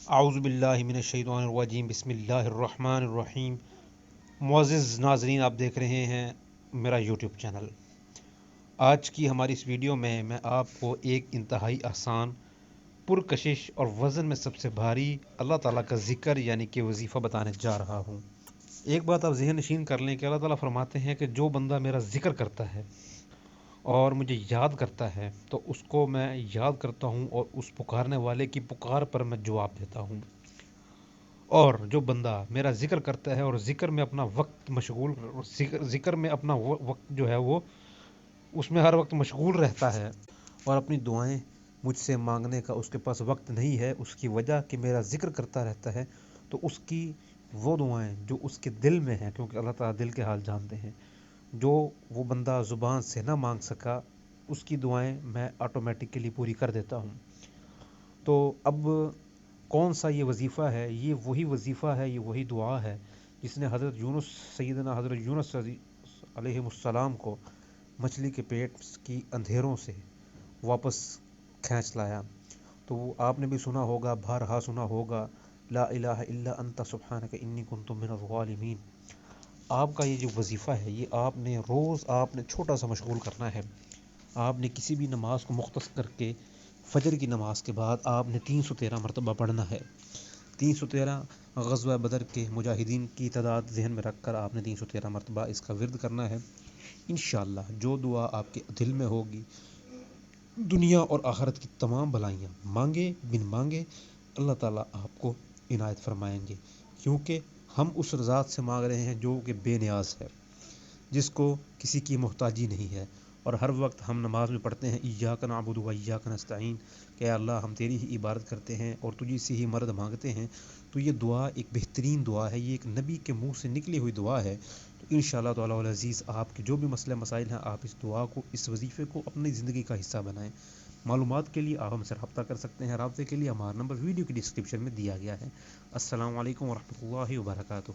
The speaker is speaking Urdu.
اعوذ باللہ من الشیطان الرجیم بسم اللہ الرحمن الرحیم۔ معزز ناظرین، آپ دیکھ رہے ہیں میرا یوٹیوب چینل۔ آج کی ہماری اس ویڈیو میں آپ کو ایک انتہائی آسان، پرکشش اور وزن میں سب سے بھاری اللہ تعالیٰ کا ذکر یعنی کہ وظیفہ بتانے جا رہا ہوں۔ ایک بات آپ ذہن نشین کر لیں کہ اللہ تعالیٰ فرماتے ہیں کہ جو بندہ میرا ذکر کرتا ہے اور مجھے یاد کرتا ہے تو اس کو میں یاد کرتا ہوں اور اس پکارنے والے کی پکار پر میں جواب دیتا ہوں۔ اور جو بندہ میرا ذکر کرتا ہے اور ذکر میں اپنا وقت مشغول ذکر میں اپنا وقت جو ہے وہ اس میں ہر وقت مشغول رہتا ہے اور اپنی دعائیں مجھ سے مانگنے کا اس کے پاس وقت نہیں ہے، اس کی وجہ کہ میرا ذکر کرتا رہتا ہے، تو اس کی وہ دعائیں جو اس کے دل میں ہیں، کیونکہ اللہ تعالیٰ دل کے حال جانتے ہیں، جو وہ بندہ زبان سے نہ مانگ سکا اس کی دعائیں میں آٹومیٹکلی پوری کر دیتا ہوں۔ تو اب کون سا یہ وظیفہ ہے؟ یہ وہی وظیفہ ہے، یہ وہی دعا ہے جس نے سیدنا حضرت یونس علیہ السلام کو مچھلی کے پیٹ کی اندھیروں سے واپس کھینچ لایا۔ تو وہ آپ نے بھی سنا ہوگا، بارہا سنا ہوگا، لا الہ الا انت سبحانک انی کنت من الظالمین۔ آپ کا یہ جو وظیفہ ہے، یہ آپ نے روز چھوٹا سا مشغول کرنا ہے۔ آپ نے کسی بھی نماز کو مختص کر کے فجر کی نماز کے بعد آپ نے 313 مرتبہ پڑھنا ہے۔ 313 غزوہ بدر کے مجاہدین کی تعداد ذہن میں رکھ کر آپ نے 313 مرتبہ اس کا ورد کرنا ہے۔ انشاءاللہ جو دعا آپ کے دل میں ہوگی، دنیا اور آخرت کی تمام بھلائیاں مانگے بن مانگے اللہ تعالیٰ آپ کو عنایت فرمائیں گے، کیونکہ ہم اس ذات سے مانگ رہے ہیں جو کہ بے نیاز ہے، جس کو کسی کی محتاجی نہیں ہے۔ اور ہر وقت ہم نماز میں پڑھتے ہیں ایاک نعبد و ایاک نستعین، کہ اللہ ہم تیری ہی عبادت کرتے ہیں اور تجھی سے ہی مدد مانگتے ہیں۔ تو یہ دعا ایک بہترین دعا ہے، یہ ایک نبی کے منہ سے نکلی ہوئی دعا ہے۔ تو انشاءاللہ تعالیٰ العزیز آپ کے جو بھی مسئلے مسائل ہیں، آپ اس دعا کو، اس وظیفے کو اپنی زندگی کا حصہ بنائیں۔ معلومات کے لیے آپ ہم سے رابطہ کر سکتے ہیں۔ رابطے کے لیے ہمارا نمبر ویڈیو کی ڈسکرپشن میں دیا گیا ہے۔ السلام علیکم ورحمۃ اللہ وبرکاتہ۔